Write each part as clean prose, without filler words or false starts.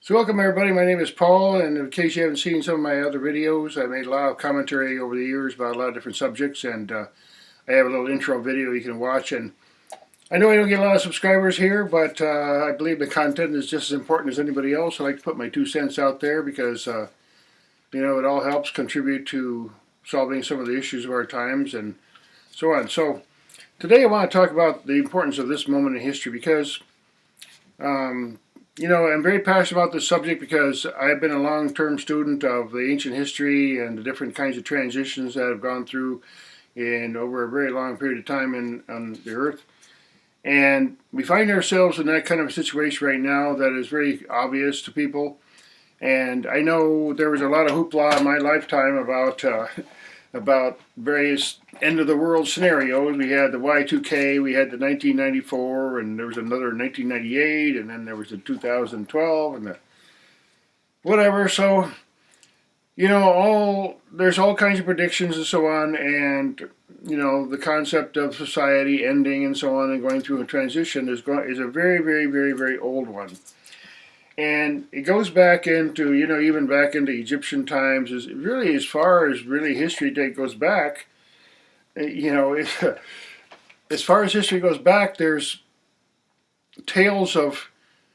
So welcome everybody, my name is Paul, and in case you haven't seen some of my other videos, I made a lot of commentary over the years about a lot of different subjects, and I have a little intro video you can watch. And I know I don't get a lot of subscribers here, but I believe the content is just as important as anybody else. I like to put my 2 cents out there because, it all helps contribute to solving some of the issues of our times and so on. So today I want to talk about the importance of this moment in history because I'm very passionate about this subject because I've been a long-term student of the ancient history and the different kinds of transitions that have gone through in over a very long period of time on the earth. And we find ourselves in that kind of a situation right now that is very obvious to people. And I know there was a lot of hoopla in my lifetime about various end of the world scenarios. We had the Y2K, we had the 1994, and there was another 1998, and then there was the 2012 and the whatever. So, there's all kinds of predictions and so on, and the concept of society ending and so on and going through a transition is a very, very, very, very old one. And it goes back into, even back into Egyptian times, is really as far as really history goes back. As far as history goes back, there's tales of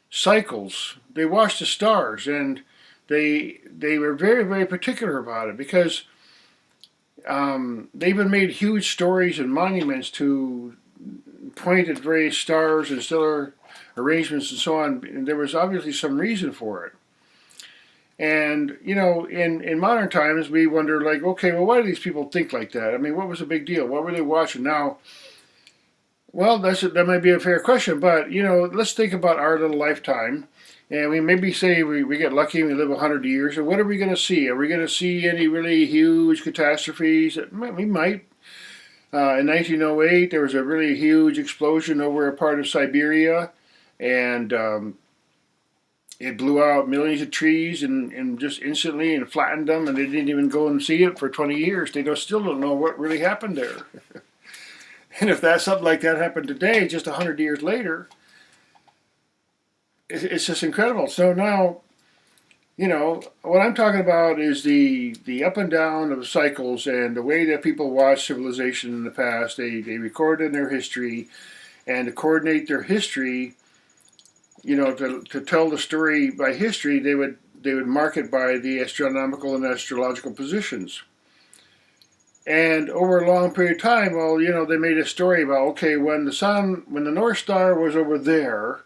cycles. They watched the stars, and they were very, very particular about it because they even made huge stories and monuments to point at various stars and stellar arrangements and so on, and there was obviously some reason for it. And, in modern times, we wonder, like, okay, well, why do these people think like that? I mean, what was the big deal? What were they watching? Now, well, that might be a fair question, but, let's think about our little lifetime. And we maybe say we get lucky and we live 100 years, and what are we going to see? Are we going to see any really huge catastrophes? We might. In 1908, there was a really huge explosion over a part of Siberia, and it blew out millions of trees and just instantly and flattened them, and they didn't even go and see it for 20 years. They still don't know what really happened there. And if something like that happened today, just 100 years later, it's just incredible. So now, what I'm talking about is the up and down of cycles and the way that people watch civilization in the past. They record in their history, and to coordinate their history, to tell the story by history, they would mark it by the astronomical and astrological positions. And over a long period of time, they made a story about, okay, when the North Star was over there,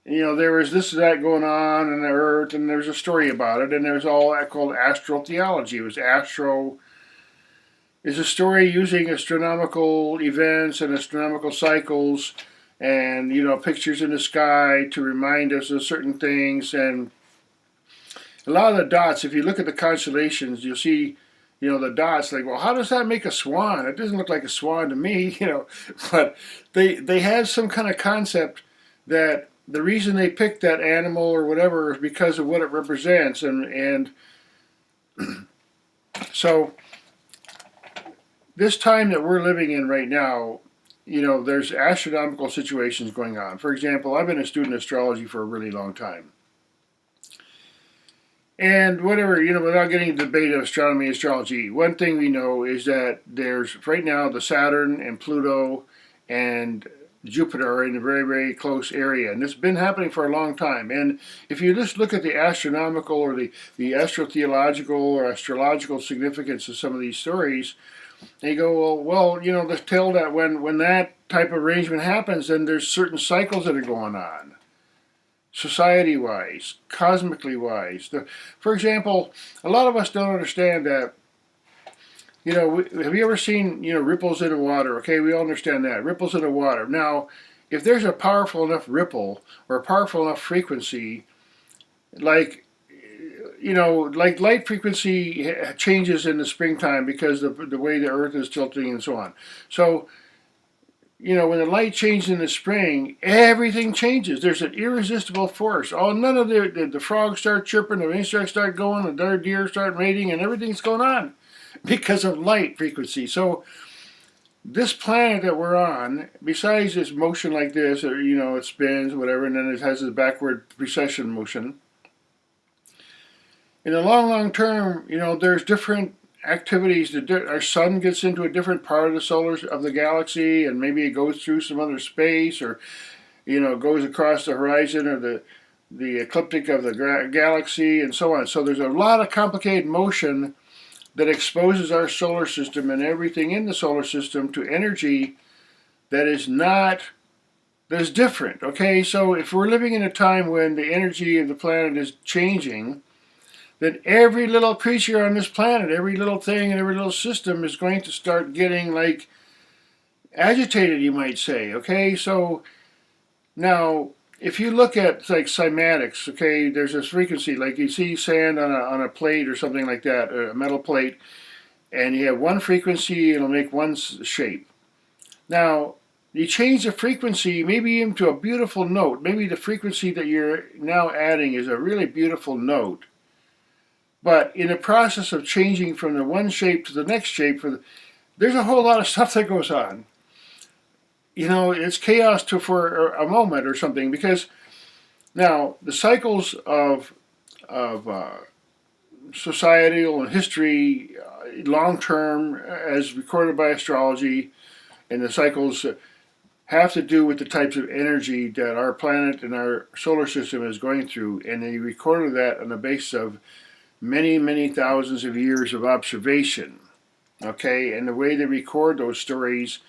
there was this and that going on in the Earth, and there's a story about it, and there's all that called astrotheology. It was is a story using astronomical events and astronomical cycles and, pictures in the sky to remind us of certain things. And a lot of the dots, if you look at the constellations, you'll see, the dots, like, well, how does that make a swan? It doesn't look like a swan to me, but they have some kind of concept that the reason they picked that animal or whatever is because of what it represents. And so this time that we're living in right now, there's astronomical situations going on. For example, I've been a student of astrology for a really long time. And whatever, without getting into the debate of astronomy and astrology, one thing we know is that there's, right now, the Saturn and Pluto and Jupiter are in a very, very close area. And this has been happening for a long time. And if you just look at the astronomical or the astrotheological or astrological significance of some of these stories, they go, well, let's tell that when that type of arrangement happens, then there's certain cycles that are going on, society-wise, cosmically-wise. For example, a lot of us don't understand that, have you ever seen, ripples in the water? Okay, we all understand that, ripples in the water. Now, if there's a powerful enough ripple or a powerful enough frequency, like light frequency changes in the springtime because of the way the Earth is tilting and so on. So, when the light changes in the spring, everything changes. There's an irresistible force. None of the frogs start chirping, the insects start going, the deer start mating, and everything's going on because of light frequency. So, this planet that we're on, besides its motion like this, or it spins, whatever, and then it has a backward precession motion. In the long, long term, there's different activities. Our sun gets into a different part of the galaxy, and maybe it goes through some other space, or goes across the horizon or the ecliptic of the galaxy, and so on. So there's a lot of complicated motion that exposes our solar system and everything in the solar system to energy that is different. Okay, so if we're living in a time when the energy of the planet is changing, then every little creature on this planet, every little thing and every little system is going to start getting like agitated, you might say. Okay, so now if you look at like cymatics, okay, there's this frequency, like you see sand on a plate or something like that, a metal plate, and you have one frequency, it'll make one shape. Now, you change the frequency, maybe into a beautiful note. Maybe the frequency that you're now adding is a really beautiful note. But in the process of changing from the one shape to the next shape, there's a whole lot of stuff that goes on. It's chaos for a moment or something, because now the cycles of societal and history, long term, as recorded by astrology, and the cycles have to do with the types of energy that our planet and our solar system is going through, and they recorded that on the basis of many, many thousands of years of observation. Okay, and the way they record those stories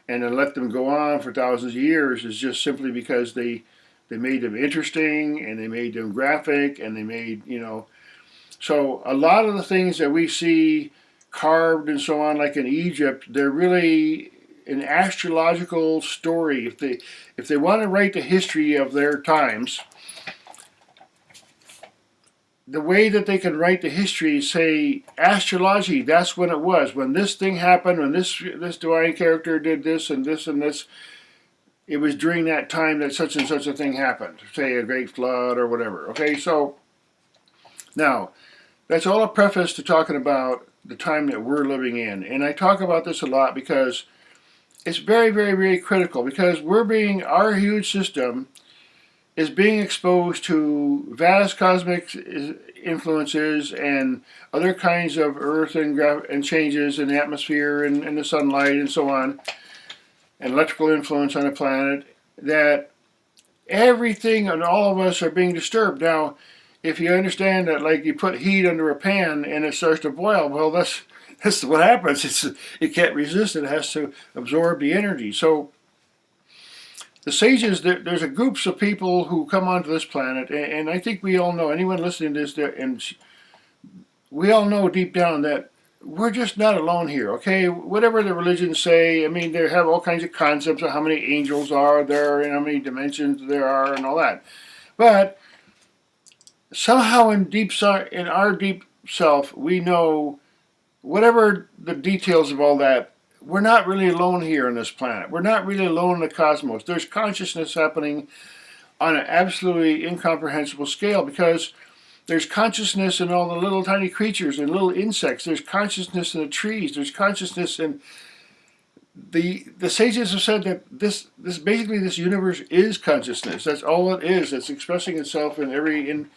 and then let them go on for thousands of years is just simply because they made them interesting, and they made them graphic, and they made, so a lot of the things that we see carved and so on, like in Egypt, they're really an astrological story. If they want to write the history of their times, the way that they can write the history is say, astrology, that's when it was. When this thing happened, when this divine character did this and this and this, it was during that time that such and such a thing happened. Say a great flood or whatever. Okay, so now, that's all a preface to talking about the time that we're living in. And I talk about this a lot because it's very, very, very critical, because our huge system is being exposed to vast cosmic influences and other kinds of earth and changes in the atmosphere and the sunlight and so on, and electrical influence on the planet, that everything and all of us are being disturbed. Now, if you understand that, like, you put heat under a pan and it starts to boil, well, that's what happens. It can't resist. It has to absorb the energy. So the sages, there's a groups of people who come onto this planet, and I think we all know, anyone listening to this, and we all know deep down that we're just not alone here, okay? Whatever the religions say, I mean, they have all kinds of concepts of how many angels are there and how many dimensions there are and all that. But somehow in our deep self, we know, whatever the details of all that, we're not really alone here on this planet. We're not really alone in the cosmos. There's consciousness happening on an absolutely incomprehensible scale, because there's consciousness in all the little tiny creatures and little insects. There's consciousness in the trees. There's consciousness in the sages have said that this universe is consciousness. That's all it is. It's expressing itself in every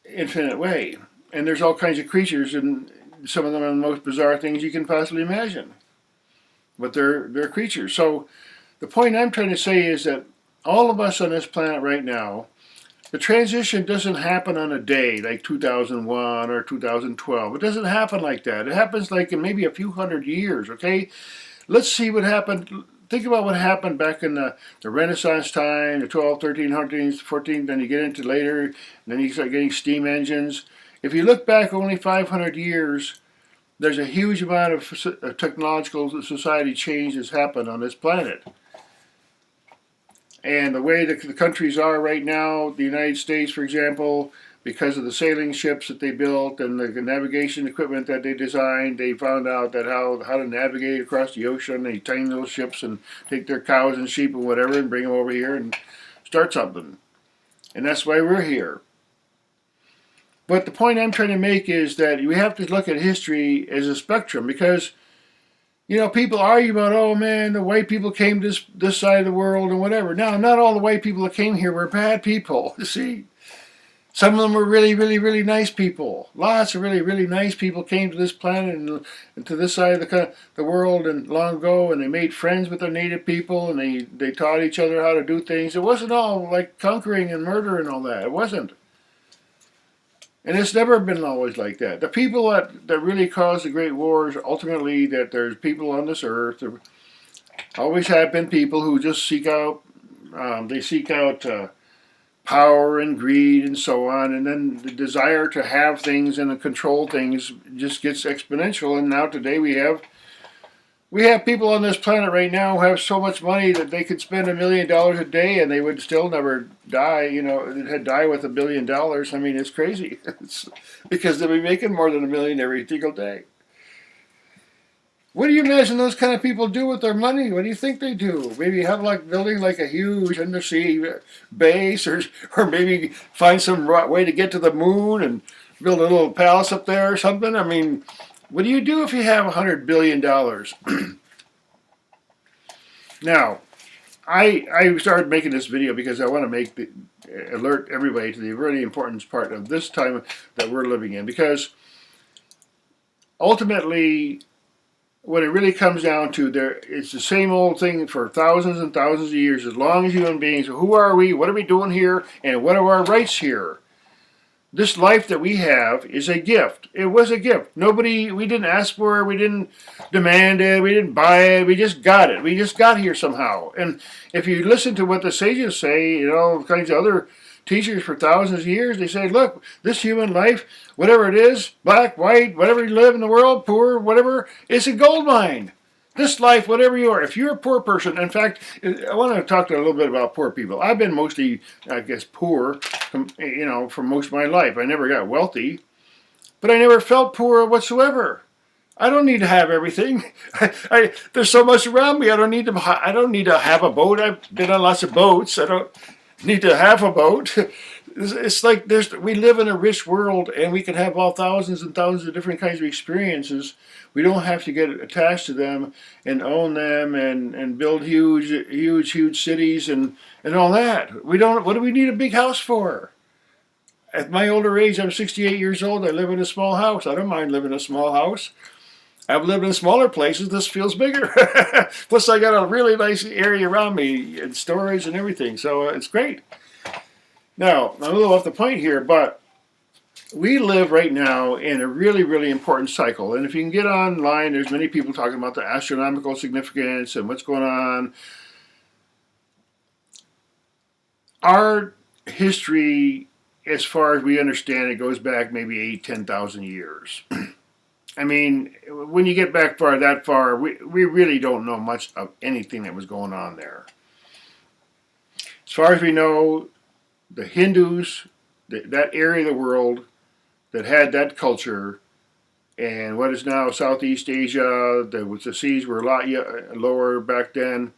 infinite way. And there's all kinds of creatures, and some of them are the most bizarre things you can possibly imagine. But they're creatures. So the point I'm trying to say is that all of us on this planet right now, the transition doesn't happen on a day like 2001 or 2012. It doesn't happen like that. It happens like in maybe a few hundred years, okay? Let's see what happened. Think about what happened back in the Renaissance time, the 12, 1300s, 14, then you get into later, and then you start getting steam engines. If you look back only 500 years, there's a huge amount of technological society change that's happened on this planet. And the way the countries are right now, the United States, for example, because of the sailing ships that they built and the navigation equipment that they designed, they found out that how to navigate across the ocean. They tame those ships and take their cows and sheep and whatever and bring them over here and start something. And that's why we're here. But the point I'm trying to make is that we have to look at history as a spectrum, because People argue about, oh man, the white people came to this side of the world and whatever. Now, not all the white people that came here were bad people. See, some of them were really, really, really nice people. Lots of really, really nice people came to this planet and to this side of the world and long ago, and they made friends with their native people, and they taught each other how to do things. It wasn't all like conquering and murder and all that. It wasn't. And it's never been always like that. The people that really caused the great wars, ultimately, that there's people on this earth, there always have been people who just seek out, power and greed and so on, and then the desire to have things and to control things just gets exponential. And now today we have people on this planet right now who have so much money that they could spend $1 million a day and they would still never die. They'd die with $1 billion. I mean, it's crazy. Because they'll be making more than $1 million every single day. What do you imagine those kind of people do with their money? What do you think they do? Maybe have building a huge undersea base, or maybe find some way to get to the moon and build a little palace up there or something. I mean, what do you do if you have $100 billion? Now, I started making this video because I want to alert everybody to the really important part of this time that we're living in, because ultimately, when it really comes down to it's the same old thing for thousands and thousands of years, as long as human beings. Who are we? What are we doing here? And what are our rights here? This life that we have is a gift. It was a gift. We didn't ask for it. We didn't demand it. We didn't buy it. We just got it. We just got here somehow. And if you listen to what the sages say, kinds of other teachers for thousands of years, they say, look, this human life, whatever it is, black, white, whatever you live in the world, poor, whatever, it's a gold mine. This life, whatever you are, if you're a poor person, in fact, I want to talk a little bit about poor people. I've been mostly, I guess, poor, for most of my life. I never got wealthy, but I never felt poor whatsoever. I don't need to have everything. There's so much around me. I don't need to have a boat. I've been on lots of boats. I don't need to have a boat. It's like we live in a rich world, and we can have all thousands and thousands of different kinds of experiences. We don't have to get attached to them and own them and build huge cities and all that. What do we need a big house for? At my older age, I'm 68 years old. I live in a small house. I don't mind living in a small house. I've lived in smaller places. This feels bigger. Plus, I got a really nice area around me and storage and everything. So it's great. Now, I'm a little off the point here, but we live right now in a really, really important cycle. And if you can get online, there's many people talking about the astronomical significance and what's going on. Our history, as far as we understand it, goes back maybe 10,000 years. I mean, when you get back that far, we really don't know much of anything that was going on there. As far as we know, the Hindus, that area of the world that had that culture, and what is now Southeast Asia, the seas were a lot lower back then,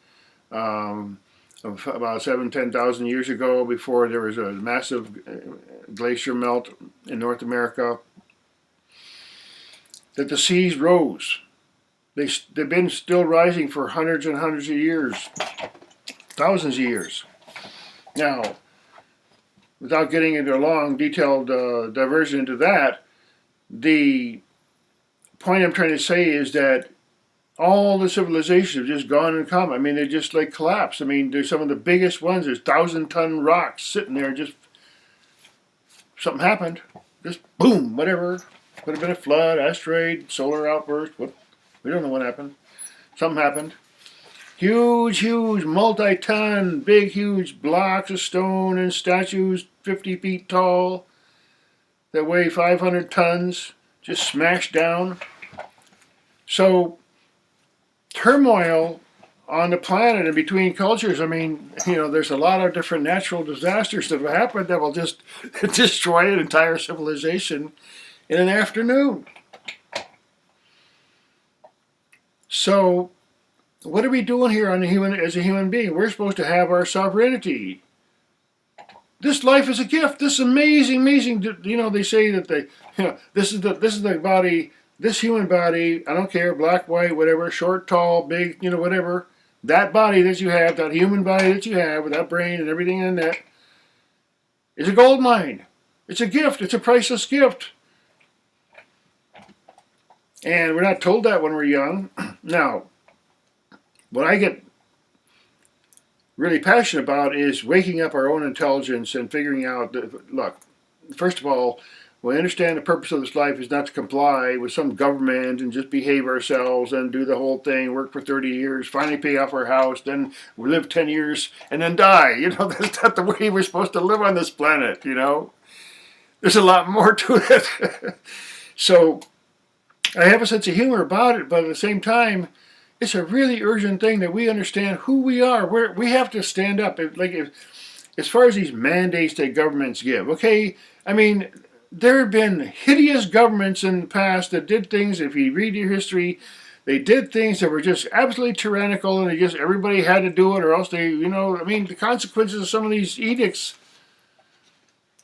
about 10,000 years ago, before there was a massive glacier melt in North America, that the seas rose. They've been still rising for hundreds and hundreds of years, thousands of years. Now, without getting into a long, detailed diversion into that, the point I'm trying to say is that all the civilizations have just gone and come. I mean, they just collapsed. I mean, there's some of the biggest ones. There's 1,000-ton rocks sitting there. Just something happened. Just boom, whatever. Could have been a flood, asteroid, solar outburst. We don't know what happened. Something happened. Huge, multi-ton, big, huge blocks of stone and statues 50 feet tall that weigh 500 tons just smashed down. So, turmoil on the planet and between cultures. I mean, there's a lot of different natural disasters that have happened that will just destroy an entire civilization in an afternoon. So, what are we doing here as a human being? We're supposed to have our sovereignty. This life is a gift. This is amazing. They say that this is the body this human body, I don't care, black, white, whatever, short, tall, big, whatever, that body that you have, that human body that you have with that brain and everything in that, is a gold mine. It's a gift. It's a priceless gift. And we're not told that when we're young. Now, what I get really passionate about is waking up our own intelligence and figuring out that, look, first of all, we understand the purpose of this life is not to comply with some government and just behave ourselves and do the whole thing, work for 30 years, finally pay off our house, then we live 10 years and then die. That's not the way we're supposed to live on this planet, There's a lot more to it. So I have a sense of humor about it, but at the same time, it's a really urgent thing that we understand who we are. We have to stand up. As far as these mandates that governments give, okay, I mean, there have been hideous governments in the past that did things, if you read your history, they did things that were just absolutely tyrannical, and everybody had to do it, or else the consequences of some of these edicts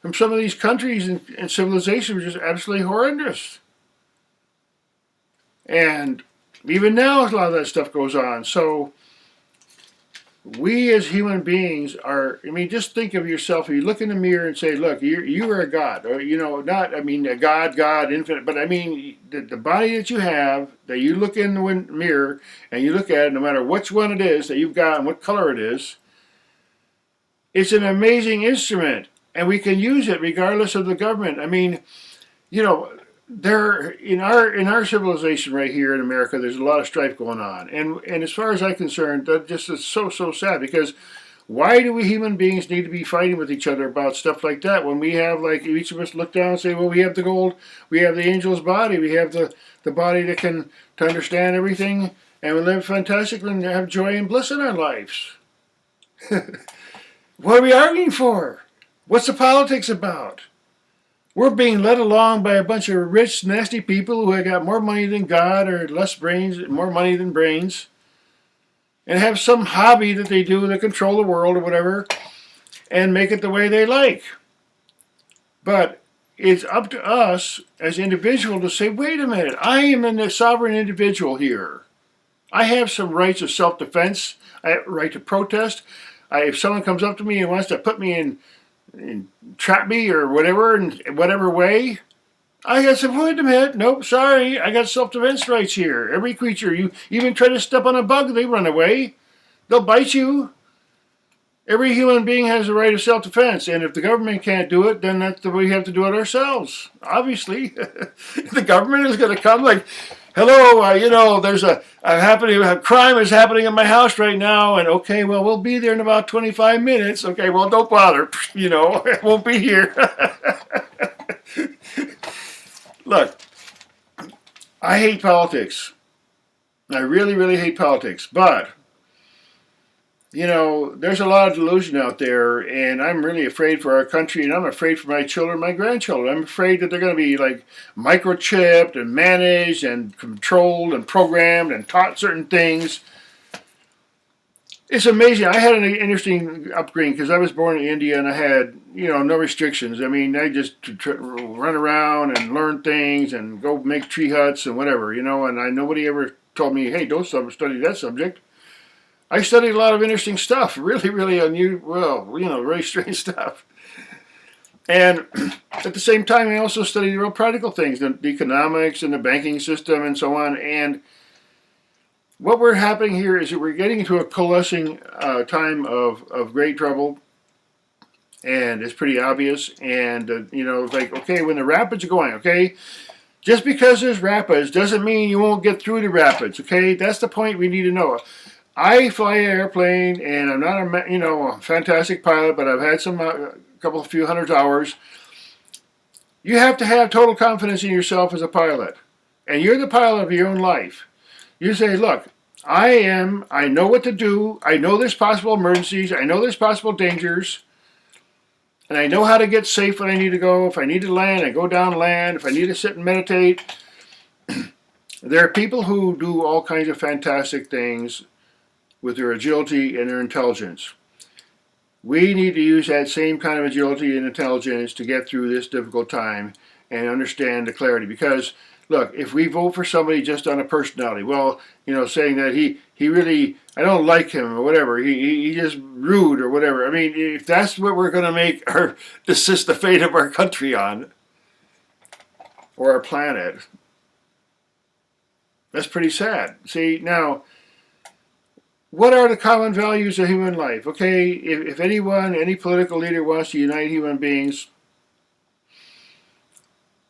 from some of these countries and civilizations were just absolutely horrendous. And even now, a lot of that stuff goes on. So we as human beings are, just think of yourself. If you look in the mirror and say, look, you are a God. Or, a God, infinite. But the body that you have, that you look in the mirror and you look at it, no matter which one it is that you've got and what color it is, it's an amazing instrument. And we can use it regardless of the government. There in our civilization right here in America, there's a lot of strife going on, and as far as I'm concerned, that just is so sad. Because why do we human beings need to be fighting with each other about stuff like that when we have, like, each of us look down and say, well, we have the gold, we have the angel's body, we have the body that can to understand everything, and we live fantastically and have joy and bliss in our lives. What are we arguing for? What's the politics about? We're being led along by a bunch of rich, nasty people who have got more money than God, or less brains, more money than brains, and have some hobby that they do that control the world or whatever, and make it the way they like. But it's up to us as individuals to say, wait a minute, I am a sovereign individual here. I have some rights of self-defense. I have a right to protest. If someone comes up to me and wants to put me in trap me or whatever in whatever way, I got to wait a minute. Nope, sorry, I got self-defense rights here. Every creature, you even try to step on a bug, they run away. They'll bite you. Every human being has a right of self-defense, and if the government can't do it, then that's the way we have to do it ourselves. Obviously, the government is going to come like, hello, there's a crime is happening in my house right now, and okay, well, we'll be there in about 25 minutes. Okay, well, don't bother, it won't be here. Look, I hate politics. I really, really hate politics, but there's a lot of delusion out there, and I'm really afraid for our country, and I'm afraid for my children, my grandchildren. I'm afraid that they're going to be like microchipped and managed and controlled and programmed and taught certain things. It's amazing. I had an interesting upbringing because I was born in India and I had, no restrictions. I just run around and learn things and go make tree huts and whatever, and nobody ever told me, hey, don't study that subject. I studied a lot of interesting stuff, really, really unusual, very strange stuff. And at the same time, I also studied real practical things, the economics and the banking system and so on. And what we're happening here is that we're getting into a coalescing time of great trouble. And it's pretty obvious. And, it's like, okay, when the rapids are going, okay, just because there's rapids doesn't mean you won't get through the rapids, okay? That's the point we need to know. I fly an airplane, and I'm not a fantastic pilot, but I've had some few hundred hours. You have to have total confidence in yourself as a pilot, and you're the pilot of your own life. You say, look, I know what to do. I know there's possible emergencies. I know there's possible dangers, and I know how to get safe when I need to go. If I need to land, I go down land. If I need to sit and meditate. There are people who do all kinds of fantastic things with their agility and their intelligence. We need to use that same kind of agility and intelligence to get through this difficult time and understand the clarity. Because, look, if we vote for somebody just on a personality, well, saying that he really, I don't like him or whatever, he just rude or whatever. I mean, if that's what we're going to make our this is the fate of our country on, or our planet, that's pretty sad. See, now, what are the common values of human life? Okay, if anyone, any political leader wants to unite human beings,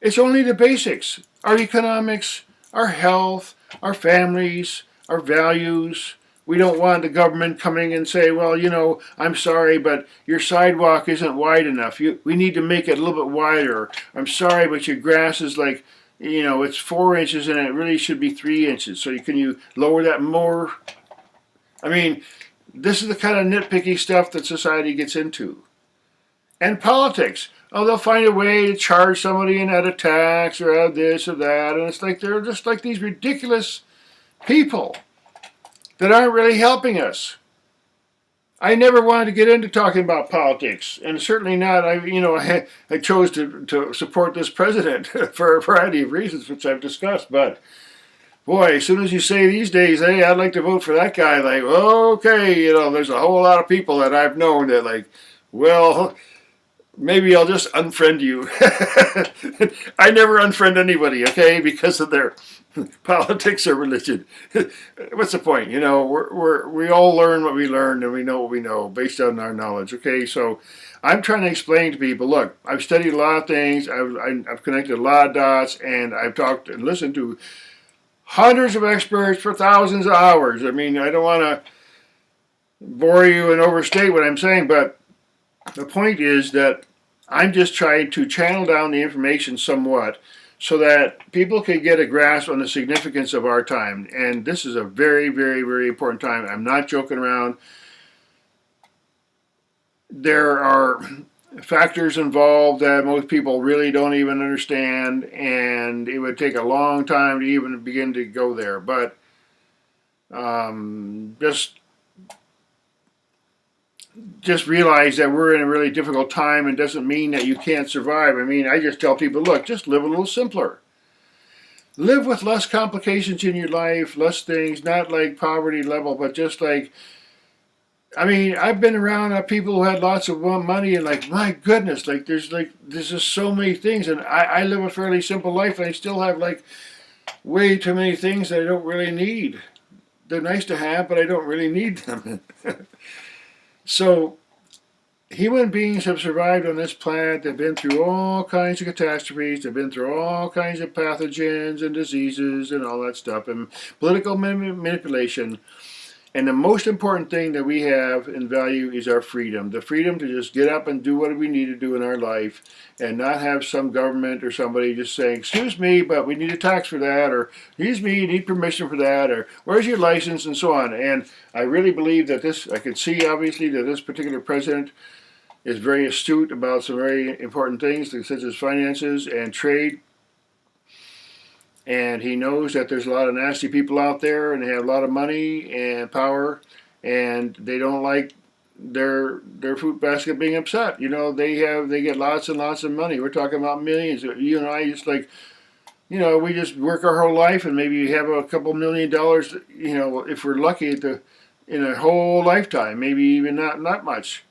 it's only the basics. Our economics, our health, our families, our values. We don't want the government coming and say, well, I'm sorry, but your sidewalk isn't wide enough. We need to make it a little bit wider. I'm sorry, but your grass is like, it's 4 inches and it really should be 3 inches. So can you lower that more? I mean, this is the kind of nitpicky stuff that society gets into. And politics. Oh, they'll find a way to charge somebody and add a tax or add this or that. And it's like they're just like these ridiculous people that aren't really helping us. I never wanted to get into talking about politics, and certainly not. I chose to support this president for a variety of reasons, which I've discussed. But boy, as soon as you say these days, hey, I'd like to vote for that guy, like, okay, there's a whole lot of people that I've known that, like, well, maybe I'll just unfriend you. I never unfriend anybody, okay, because of their politics or religion. What's the point? We all learn what we learn and we know what we know based on our knowledge, okay? So I'm trying to explain to people, look, I've studied a lot of things, I've connected a lot of dots, and I've talked and listened to hundreds of experts for thousands of hours. I mean, I don't want to bore you and overstate what I'm saying, but the point is that I'm just trying to channel down the information somewhat so that people can get a grasp on the significance of our time. And this is a very, very, very important time. I'm not joking around. There are factors involved that most people really don't even understand, and it would take a long time to even begin to go there. But just realize that we're in a really difficult time, and doesn't mean that you can't survive. I mean, I just tell people, look, just live a little simpler. Live with less complications in your life, less things, not like poverty level, but just like, I mean, I've been around people who had lots of money, and like, my goodness, there's just so many things, and I live a fairly simple life, and I still have like way too many things that I don't really need. They're nice to have, but I don't really need them. So, human beings have survived on this planet. They've been through all kinds of catastrophes. They've been through all kinds of pathogens and diseases and all that stuff, and political manipulation. And the most important thing that we have in value is our freedom. The freedom to just get up and do what we need to do in our life, and not have some government or somebody just saying, excuse me, but we need a tax for that, or excuse me, you need permission for that, or where's your license, and so on. And I really believe that I could see obviously that this particular president is very astute about some very important things, such as finances and trade. And he knows that there's a lot of nasty people out there, and they have a lot of money and power, and they don't like their fruit basket being upset. They get lots and lots of money. We're talking about millions. You and I just we just work our whole life, and maybe have a couple $1 million, if we're lucky in a whole lifetime, maybe even not much.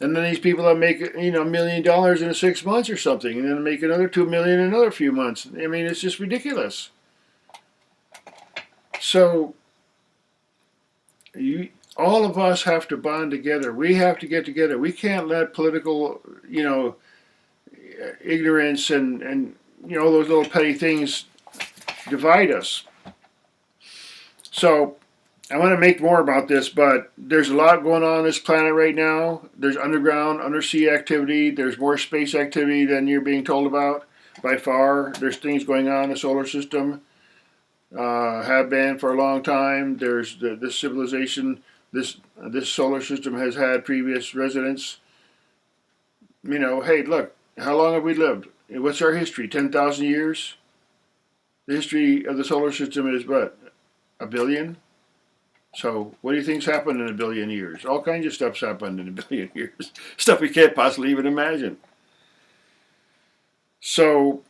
And then these people that make $1 million in 6 months or something, and then make another $2 million in another few months. I mean, it's just ridiculous. So all of us have to bond together. We have to get together. We can't let political, ignorance and those little petty things divide us. So I want to make more about this, but there's a lot going on this planet right now. There's underground, undersea activity. There's more space activity than you're being told about by far. There's things going on in the solar system, have been for a long time. There's this civilization, this solar system has had previous residents. Hey, look, how long have we lived? What's our history? 10,000 years? The history of the solar system is what? A billion? So, what do you think's happened in a billion years? All kinds of stuff's happened in a billion years. Stuff we can't possibly even imagine. So,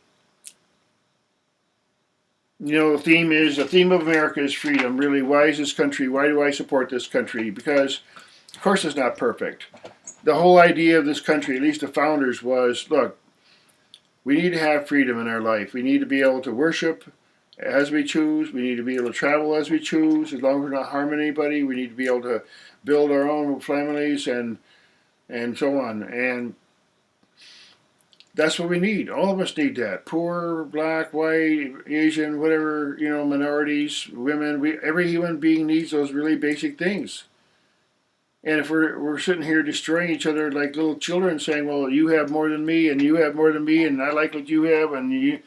the theme of America is freedom. Really, why is this country? Why do I support this country? Because, of course, it's not perfect. The whole idea of this country, at least the founders, was look, we need to have freedom in our life. We need to be able to worship as we choose. We need to be able to travel as we choose, as long as we're not harming anybody. We need to be able to build our own families and so on. And that's what we need. All of us need that. Poor, black, white, Asian, whatever, minorities, women. Every human being needs those really basic things. And if we're sitting here destroying each other like little children, saying, "Well, you have more than me, and you have more than me, and I like what you have," and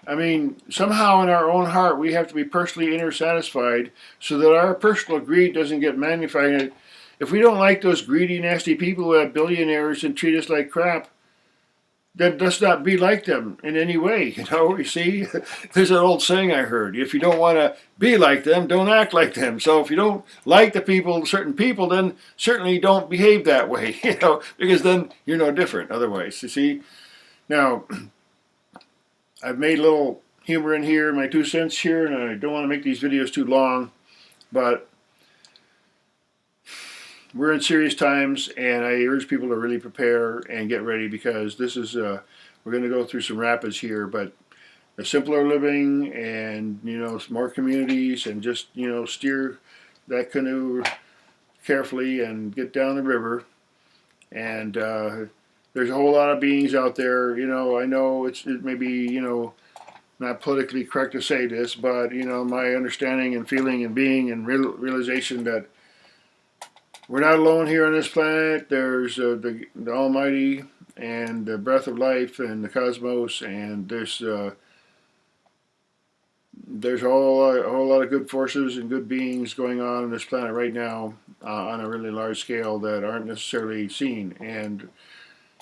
I mean, somehow in our own heart we have to be personally inner satisfied, so that our personal greed doesn't get magnified. If we don't like those greedy, nasty people who have billionaires and treat us like crap, then let's not be like them in any way. You see, there's an old saying I heard: if you don't want to be like them, don't act like them. So if you don't like certain people, then certainly don't behave that way. Because then you're no different otherwise. You see, now I've made a little humor in here, my 2 cents here, and I don't want to make these videos too long, but we're in serious times, and I urge people to really prepare and get ready, because this is we're going to go through some rapids here, but a simpler living, and some more communities, and just steer that canoe carefully and get down the river. And there's a whole lot of beings out there. I know it may be not politically correct to say this, but my understanding and feeling and being and realization that we're not alone here on this planet. There's the Almighty and the breath of life and the cosmos, and there's a whole lot of good forces and good beings going on this planet right now on a really large scale that aren't necessarily seen. And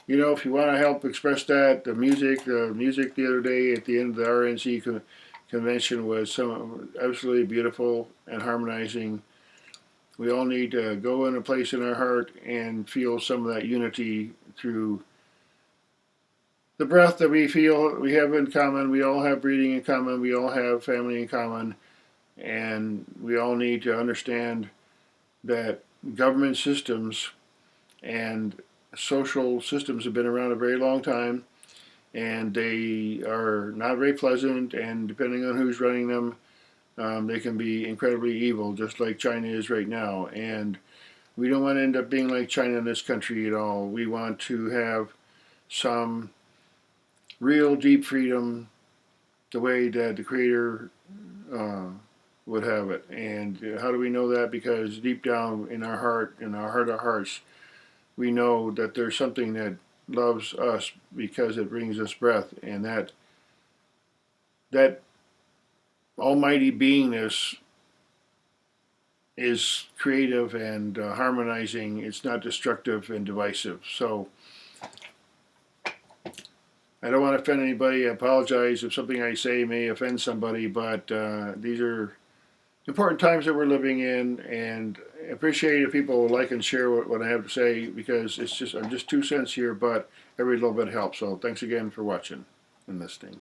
if you want to help express that, the music the other day at the end of the RNC convention was absolutely beautiful and harmonizing. We all need to go in a place in our heart and feel some of that unity through the breath that we feel we have in common. We all have breathing in common. We all have family in common. And we all need to understand that government systems and social systems have been around a very long time, and they are not very pleasant, and depending on who's running them, they can be incredibly evil, just like China is right now. And we don't want to end up being like China in this country at all. We want to have some real deep freedom, the way that the Creator would have it. And how do we know that? Because deep down in our heart, of hearts, we know that there's something that loves us because it brings us breath, and that almighty beingness is creative and harmonizing. It's not destructive and divisive. So I don't want to offend anybody. I apologize if something I say may offend somebody, but these are important times that we're living in, and I appreciate if people like and share what I have to say, because I'm just 2 cents here, but every little bit helps. So thanks again for watching and listening.